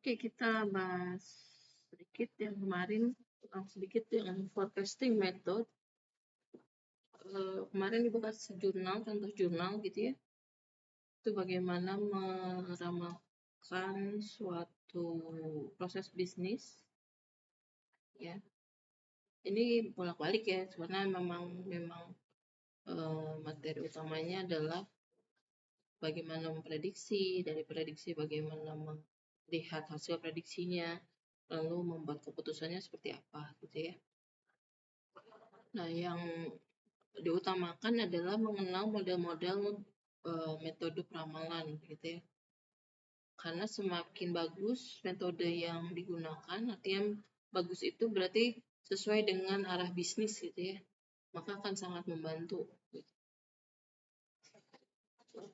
Oke, kita bahas sedikit yang kemarin, sedikit yang forecasting method. Kemarin dibahas jurnal, contoh jurnal gitu ya. Itu bagaimana meramalkan suatu proses bisnis, ya. Ini bolak-balik ya, sebenarnya memang materi utamanya adalah bagaimana memprediksi, dari prediksi bagaimana melihat hasil prediksinya, lalu membuat keputusannya seperti apa gitu ya. Nah, yang diutamakan adalah mengenal model-model metode peramalan gitu ya. Karena semakin bagus metode yang digunakan, artinya bagus itu berarti sesuai dengan arah bisnis gitu ya. Maka akan sangat membantu.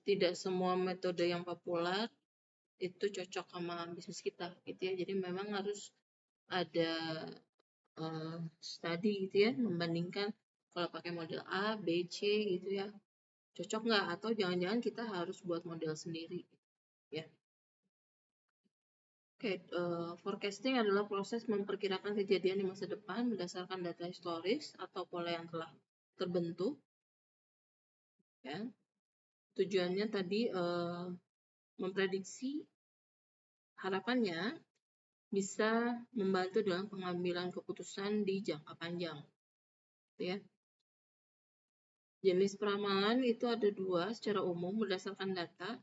Tidak semua metode yang populer itu cocok sama bisnis kita gitu ya. Jadi memang harus ada studi gitu ya, membandingkan kalau pakai model A, B, C gitu ya, cocok nggak, atau jangan-jangan kita harus buat model sendiri ya. Oke, forecasting adalah proses memperkirakan kejadian di masa depan berdasarkan data historis atau pola yang telah terbentuk ya. Tujuannya tadi memprediksi, harapannya bisa membantu dalam pengambilan keputusan di jangka panjang gitu ya. Jenis peramalan itu ada dua secara umum berdasarkan data.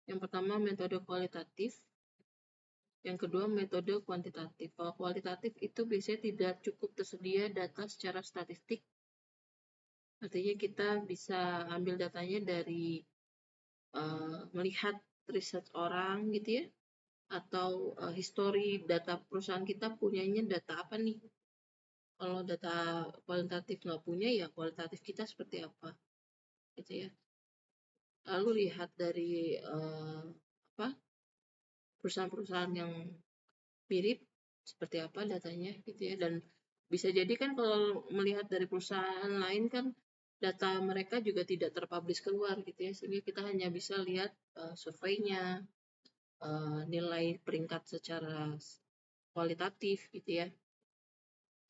Yang pertama metode kualitatif, yang kedua metode kuantitatif. Kalau kualitatif itu biasanya tidak cukup tersedia data secara statistik. Artinya kita bisa ambil datanya dari melihat riset orang gitu ya, atau history data perusahaan kita punyanya data apa nih. Kalau data kualitatif nggak punya, ya kualitatif kita seperti apa gitu ya. Lalu lihat dari perusahaan-perusahaan yang mirip seperti apa datanya gitu ya. Dan bisa jadi kan kalau melihat dari perusahaan lain kan data mereka juga tidak terpublish keluar gitu ya, sehingga kita hanya bisa lihat surveinya, nilai peringkat secara kualitatif gitu ya,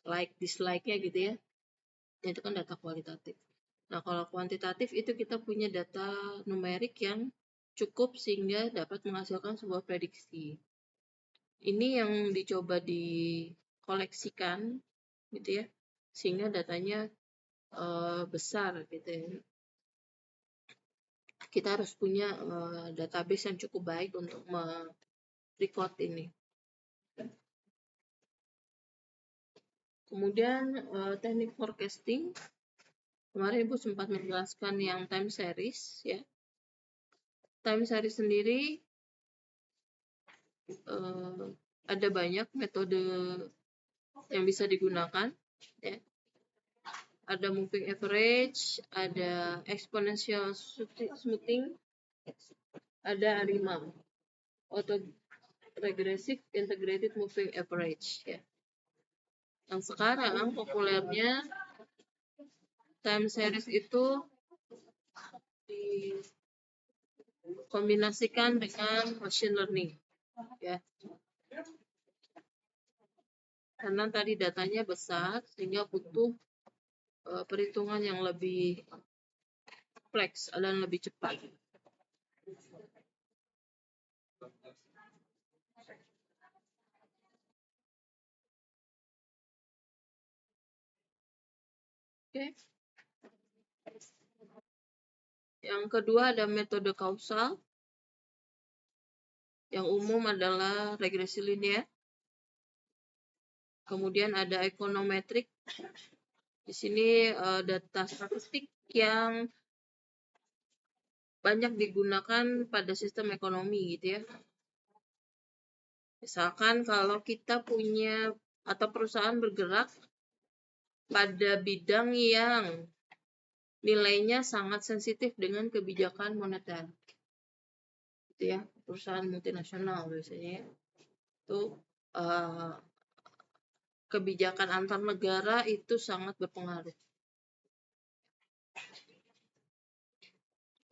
like dislike-nya gitu ya, itu kan data kualitatif. Nah, kalau kuantitatif itu kita punya data numerik yang cukup sehingga dapat menghasilkan sebuah prediksi. Ini yang dicoba dikoleksikan gitu ya, sehingga datanya besar gitu ya. Kita harus punya database yang cukup baik untuk merecord ini. Kemudian teknik forecasting, kemarin Ibu sempat menjelaskan yang time series ya. Time series sendiri ada banyak metode yang bisa digunakan ya. Ada moving average, ada exponential smoothing, ada ARIMA, auto regressive integrated moving average ya. Yang sekarang populernya time series itu dikombinasikan dengan machine learning ya. Karena tadi datanya besar sehingga butuh perhitungan yang lebih kompleks dan lebih cepat. Oke. Yang kedua ada metode kausal. Yang umum adalah regresi linear. Kemudian ada ekonometrik. Di sini data statistik yang banyak digunakan pada sistem ekonomi gitu ya. Misalkan kalau kita punya atau perusahaan bergerak pada bidang yang nilainya sangat sensitif dengan kebijakan moneter. Gitu ya, perusahaan multinasional biasanya itu kebijakan antar negara itu sangat berpengaruh.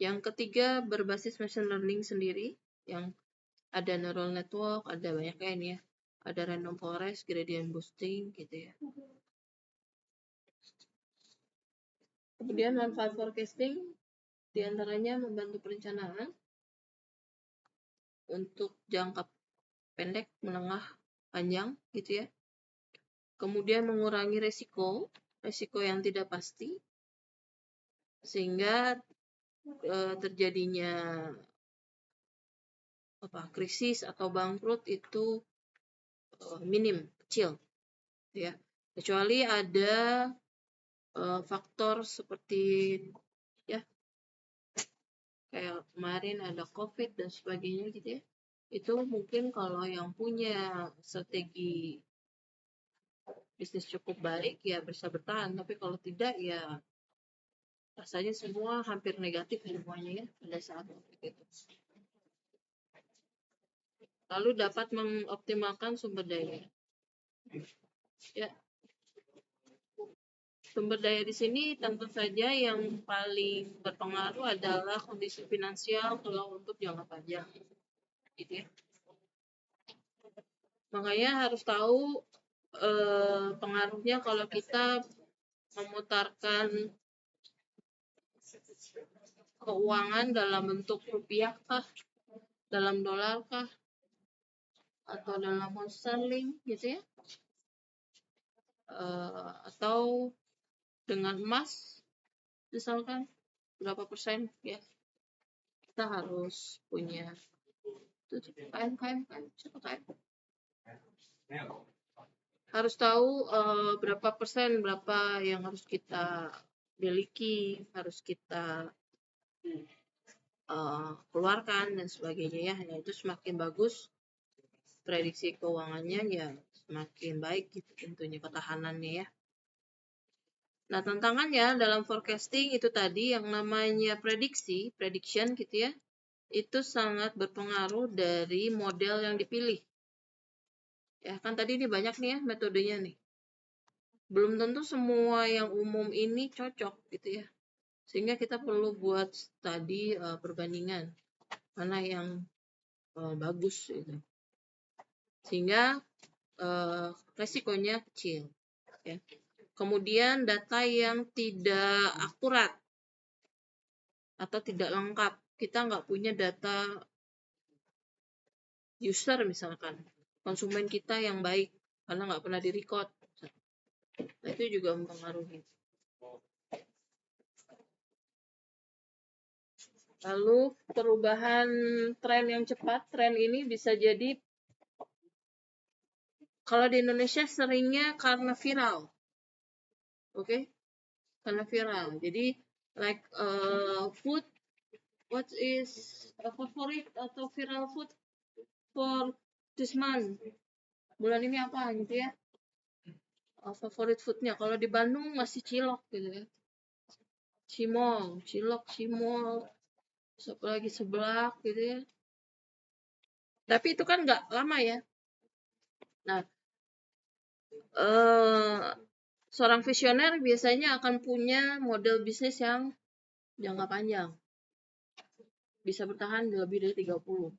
Yang ketiga berbasis machine learning sendiri yang Ada neural network, ada banyak kayak ini ya. Ada random forest, gradient boosting gitu ya. Kemudian manfaat forecasting diantaranya membantu perencanaan untuk jangka pendek, menengah, panjang gitu ya. Kemudian mengurangi resiko yang tidak pasti, sehingga terjadinya krisis atau bangkrut itu minim, kecil ya. Kecuali ada faktor seperti ya kayak kemarin ada COVID dan sebagainya gitu ya. Itu mungkin kalau yang punya strategi bisnis cukup baik ya bisa bertahan, tapi kalau tidak ya rasanya semua hampir negatif semuanya ya pada saat itu. Lalu dapat mengoptimalkan sumber daya. Ya, sumber daya di sini tentu saja yang paling berpengaruh adalah kondisi finansial kalau untuk jangka panjang, gitu ya. Makanya harus tahu pengaruhnya kalau kita memutarkan keuangan dalam bentuk rupiah kah, dalam dolar kah, atau dalam pound sterling gitu ya, atau dengan emas misalkan berapa persen ya, kita harus punya harus tahu berapa persen, berapa yang harus kita miliki, harus kita keluarkan dan sebagainya ya. Nah, itu semakin bagus prediksi keuangannya ya semakin baik gitu tentunya ketahanannya ya. Nah, tantangannya dalam forecasting itu tadi yang namanya prediction gitu ya, itu sangat berpengaruh dari model yang dipilih. Ya, kan tadi ini banyak nih ya metodenya nih. Belum tentu semua yang umum ini cocok gitu ya. Sehingga kita perlu buat studi perbandingan mana yang bagus gitu. Sehingga resikonya kecil ya. Kemudian data yang tidak akurat atau tidak lengkap. Kita nggak punya data user misalkan, konsumen kita yang baik karena nggak pernah di-record. Nah, itu juga mempengaruhi. Lalu perubahan tren yang cepat, tren ini bisa jadi kalau di Indonesia seringnya karena viral. Oke? Karena viral. Jadi like food, what is a favorite atau viral food for this month? Bulan ini apa gitu ya? Favorit foodnya. Kalau di Bandung masih cilok gitu ya. Cimol, cilok, cimol, satu lagi seblak gitu ya. Tapi itu kan nggak lama ya. Nah, seorang visioner biasanya akan punya model bisnis yang jangka panjang. Bisa bertahan lebih dari 30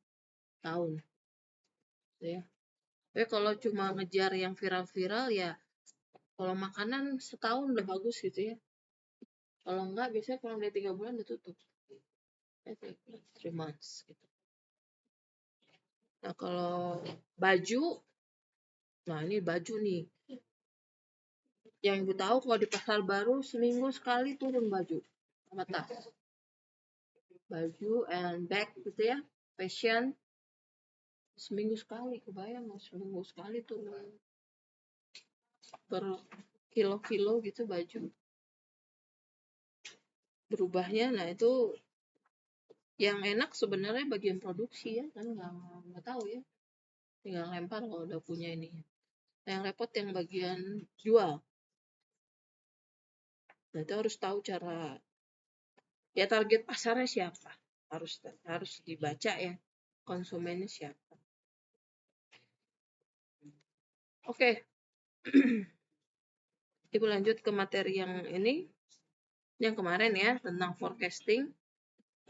tahun. Ya. Tapi kalau cuma ngejar yang viral-viral ya, kalau makanan setahun udah bagus gitu ya. Kalau enggak biasanya kurang dari 3 bulan udah tutup. 3 months gitu. Nah, kalau baju, nah ini baju nih. Yang ibu tahu kalau di pasar baru seminggu sekali turun baju sama tas. Baju and bag gitu ya, fashion. Seminggu sekali, kebayang seminggu sekali turun per kilo-kilo gitu baju. Berubahnya, nah itu yang enak sebenarnya bagian produksi ya, kan nggak tahu ya. Tinggal lempar kalau udah punya ini. Nah, yang repot yang bagian jual. Nah, itu harus tahu cara ya target pasarnya siapa. Harus dibaca ya. Konsumennya siapa. Oke. Ibu lanjut ke materi yang ini. Yang kemarin ya tentang forecasting.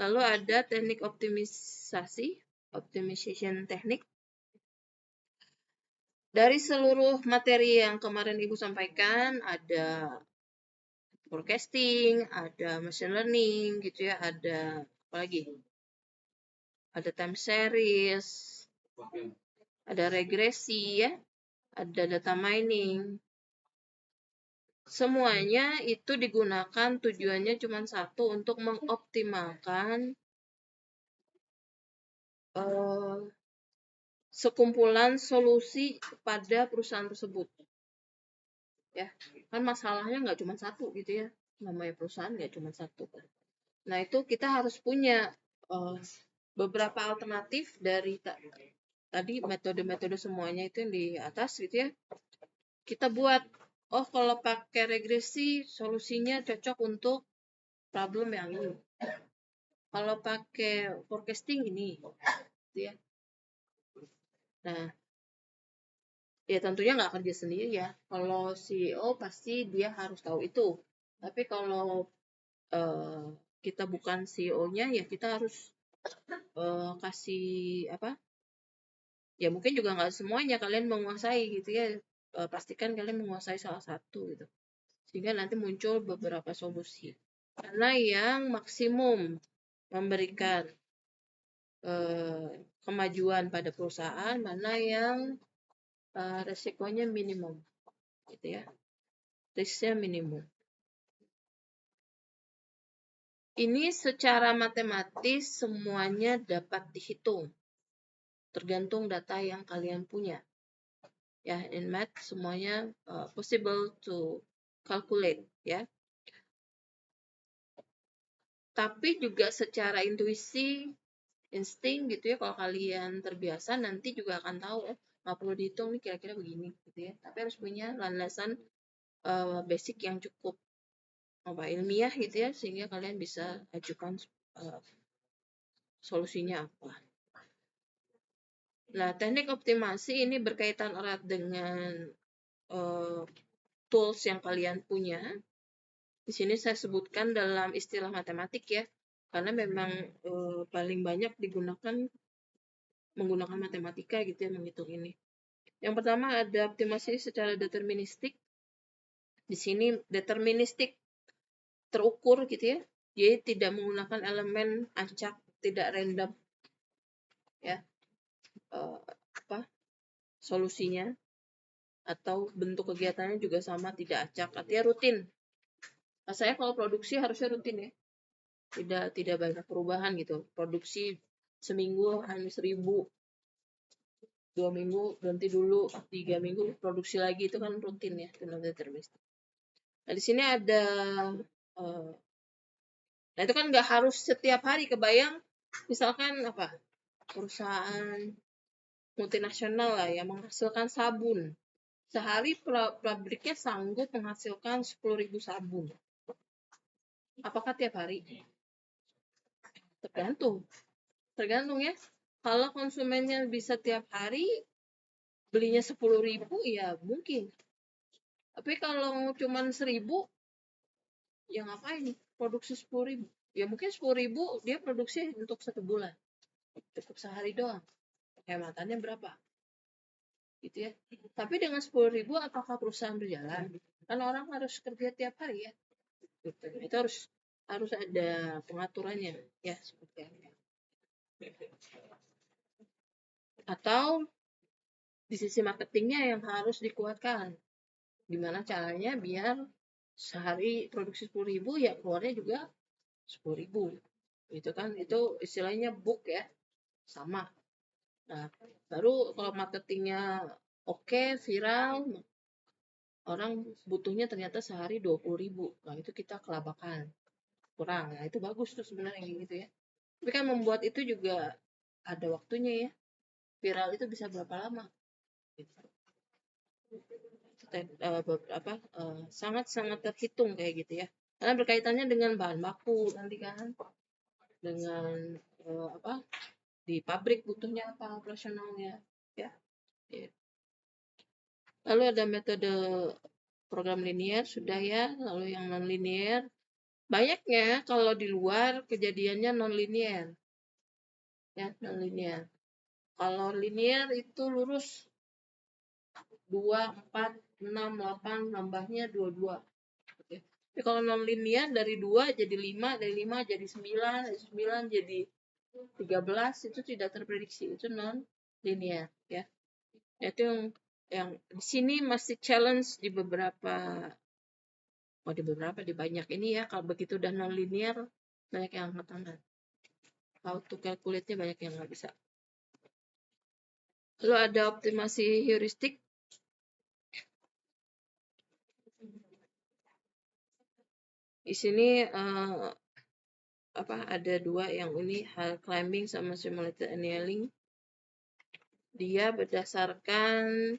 Lalu ada teknik optimisasi. optimization teknik. Dari seluruh materi yang kemarin Ibu sampaikan, ada forecasting, ada machine learning gitu ya, ada apa lagi? Ada time series, ada regresi ya, ada data mining. Semuanya itu digunakan tujuannya cuma satu, untuk mengoptimalkan sekumpulan solusi pada perusahaan tersebut. Ya, kan masalahnya nggak cuma satu gitu ya, namanya perusahaan nggak cuma satu. Nah itu kita harus punya beberapa alternatif dari tadi metode-metode semuanya itu yang di atas gitu ya. Kita buat, oh kalau pakai regresi solusinya cocok untuk problem yang ini. Kalau pakai forecasting ini, gitu ya. Nah, ya tentunya nggak kerja sendiri ya. Kalau CEO pasti dia harus tahu itu. Tapi kalau kita bukan CEO-nya, ya kita harus kasih apa? Ya mungkin juga nggak semuanya kalian menguasai gitu ya. Pastikan kalian menguasai salah satu gitu. Sehingga nanti muncul beberapa solusi. Karena yang maksimum memberikan kemajuan pada perusahaan, mana yang resikonya minimum, gitu ya, risknya minimum. Ini secara matematis semuanya dapat dihitung, tergantung data yang kalian punya. Ya, in math semuanya possible to calculate, ya. Tapi juga secara intuisi, insting gitu ya, kalau kalian terbiasa nanti juga akan tahu, nggak perlu dihitung nih kira-kira begini gitu ya. Tapi harus punya landasan basic yang cukup ilmiah gitu ya, sehingga kalian bisa ajukan solusinya apa. Nah, teknik optimasi ini berkaitan erat dengan tools yang kalian punya. Di sini saya sebutkan dalam istilah matematik ya, karena memang paling banyak digunakan menggunakan matematika gitu ya, menghitung ini. Yang pertama ada optimasi secara deterministik. Di sini deterministik terukur gitu ya, jadi tidak menggunakan elemen acak, tidak random ya, solusinya atau bentuk kegiatannya juga sama, tidak acak, artinya rutin. Nah, saya kalau produksi harusnya rutin ya, tidak banyak perubahan gitu. Produksi seminggu hanya 1000, 2 minggu berhenti dulu, 3 minggu produksi lagi, itu kan rutin ya, itu deterministik. Nah di sini ada nah itu kan nggak harus setiap hari. Kebayang misalkan apa, perusahaan multinasional lah yang menghasilkan sabun, sehari pabriknya sanggup menghasilkan 10.000 sabun. Apakah tiap hari? Tergantung ya. Kalau konsumennya bisa tiap hari belinya 10.000, ya mungkin. Tapi kalau cuma 1.000, ya ngapain produksi 10.000? Ya mungkin 10.000 dia produksi untuk 1 bulan, cukup sehari doang. Hematannya berapa? Gitu ya. Tapi dengan 10.000 apakah perusahaan berjalan? Kan orang harus kerja tiap hari ya. Gitu. Itu harus ada pengaturannya ya, seperti itu. Atau di sisi marketingnya yang harus dikuatkan. Gimana caranya biar sehari produksi 10.000, ya keluarnya juga 10.000. Itu kan, itu istilahnya book ya, sama. Nah, baru kalau marketingnya oke, viral, orang butuhnya ternyata sehari 20.000. Nah, itu kita kelabakan. Kurang. Nah, itu bagus tuh sebenarnya gitu ya. Tapi kan membuat itu juga ada waktunya ya. Viral itu bisa berapa lama? Gitu. Sangat-sangat terhitung kayak gitu ya. Karena berkaitannya dengan bahan baku nanti kan. Dengan di pabrik butuhnya apa operasionalnya ya. Lalu ada metode program linear sudah ya, lalu yang non linear. Banyaknya kalau di luar kejadiannya non linear. Ya, non linear. Kalau linear itu lurus 2, 4, 6, 8, nambahnya 22. Oke. Tapi kalau non linear dari 2 jadi 5, dari 5 jadi 9, dari 9 jadi 13, itu tidak terprediksi, itu non linear ya. Itu yang di sini masih challenge di beberapa, di banyak ini ya. Kalau begitu udah non linear banyak yang angkat tangan. How to calculate-nya banyak yang nggak bisa. Lalu ada optimasi heuristik. Di sini ada dua yang ini, hill climbing sama simulated annealing. Dia berdasarkan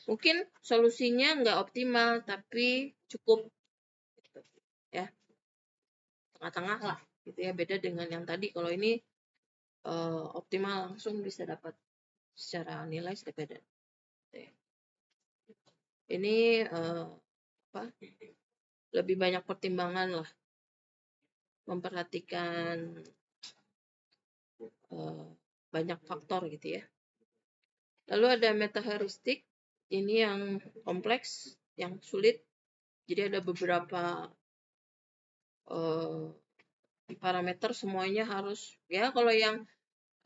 mungkin solusinya nggak optimal tapi cukup ya, tengah-tengah lah gitu ya. Beda dengan yang tadi, kalau ini optimal langsung bisa dapat secara nilai sudah beda. Ini lebih banyak pertimbangan lah, memperhatikan banyak faktor gitu ya. Lalu ada meta heuristik, ini yang kompleks, yang sulit. Jadi ada beberapa parameter, semuanya harus ya. Kalau yang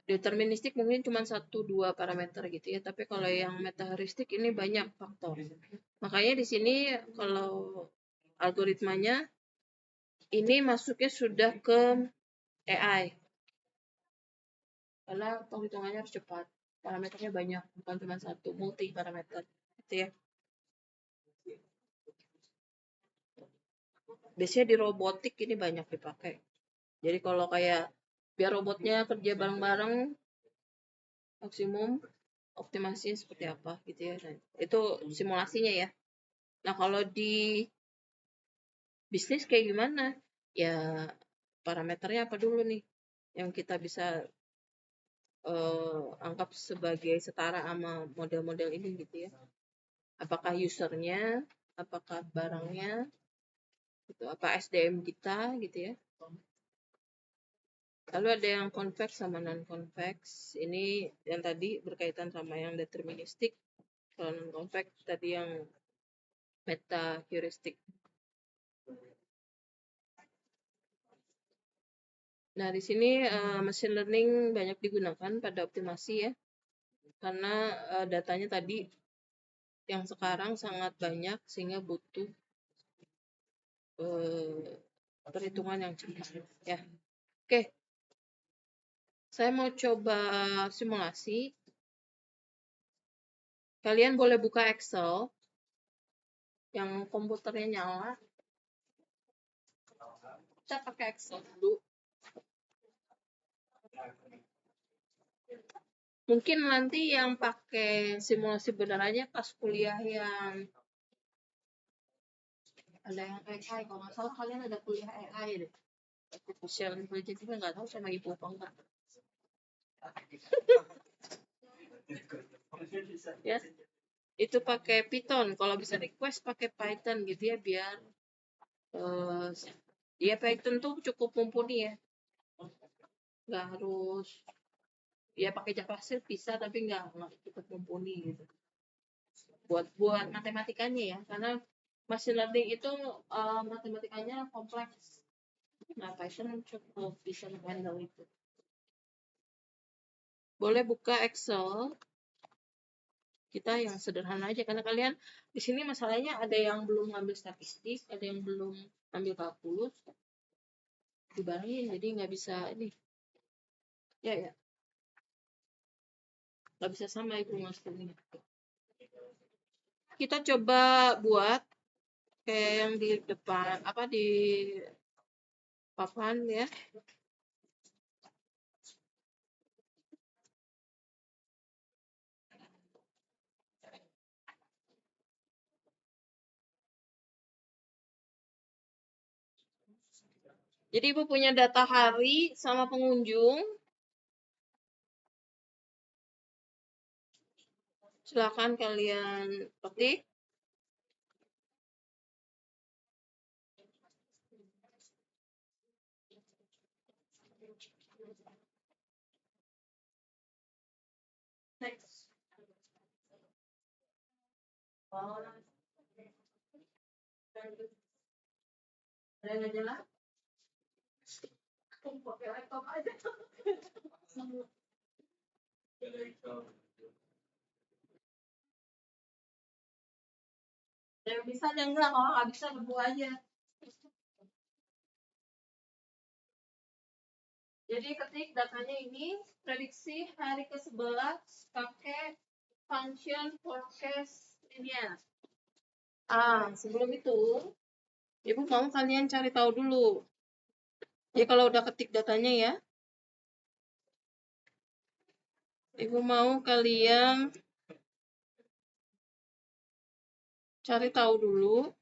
deterministik mungkin cuma 1-2 parameter gitu ya, tapi kalau yang meta heuristik ini banyak faktor. Makanya di sini kalau algoritmanya ini masuknya sudah ke AI, karena penghitungannya harus cepat, parameternya banyak, bukan cuma satu, multi parameter gitu ya. Biasanya di robotik ini banyak dipakai. Jadi kalau kayak biar robotnya kerja bareng-bareng, maksimum optimasinya seperti apa gitu ya. Nah, itu simulasinya ya. Nah, kalau di bisnis kayak gimana? Ya parameternya apa dulu nih yang kita bisa anggap sebagai setara sama model-model ini gitu ya. Apakah usernya, apakah barangnya, gitu, apa SDM kita gitu ya. Lalu ada yang convex sama non-convex. Ini yang tadi berkaitan sama yang deterministik. Kalau non-convex tadi yang meta heuristik. Nah, di sini machine learning banyak digunakan pada optimasi ya. Karena datanya tadi yang sekarang sangat banyak sehingga butuh perhitungan yang cepat ya. Oke. Saya mau coba simulasi. Kalian boleh buka Excel yang komputernya nyala. Kita pakai Excel dulu. Mungkin nanti yang pakai simulasi benar aja pas kuliah yang ada yang AI. Kalau nggak salah kalian ada kuliah AI deh. Artificial intelligence, juga nggak tahu sama ibu apa enggak. Ya, itu pakai Python. Kalau bisa request pakai Python gitu ya, biar ya Python tuh cukup mumpuni ya. Nggak harus ya pakai JavaScript bisa, tapi nggak cukup mumpuni gitu. Buat matematikanya ya, karena machine learning itu matematikanya kompleks. Nah, Python cukup bisa handle itu. Boleh buka Excel. Kita yang sederhana aja, karena kalian di sini masalahnya ada yang belum ngambil statistik, ada yang belum ambil kalkulus, dibarengin, jadi nggak bisa ini. Ya, nggak bisa sama ibu maksudnya. Kita coba buat kayak yang di depan, di papan ya. Jadi Ibu punya data hari sama pengunjung. Silakan kalian ketik. Next. Oh, ada nggak jelas? Pakai laptop aja. Yang bisa dan enggak, kalau nggak bisa lebu aja. Jadi ketik datanya ini, prediksi hari ke-11 pakai function forecast linear. Sebelum itu, Ibu mau kalian cari tahu dulu. Ya kalau udah ketik datanya ya, Ibu mau kalian cari tahu dulu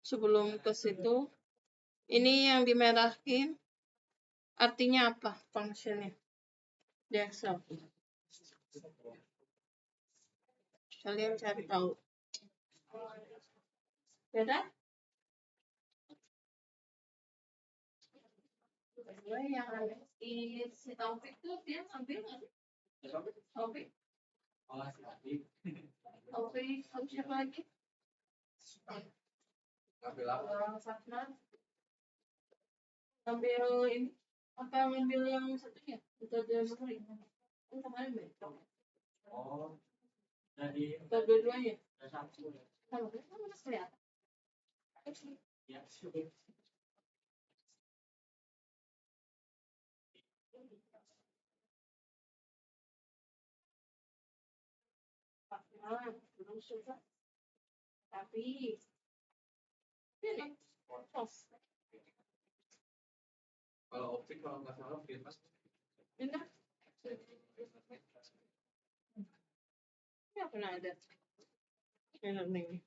sebelum ke situ. Ini yang dimerahin artinya apa functionnya di Excel? Kalian cari tahu. Beda? Yang si Taufik tuh dia ambil nggak sih? Taufik? Taufik, siapa lagi? Safnan. Ambil ini, apa ngambil yang satunya? Metode memory. Kan kemarin beda. Jadi dua-duanya. Kalau kan masih kelihatan. Belum susah. Tapi ini kalau optik kalau nggak salah pintas. Pindah. Ya pernah ada. Ini.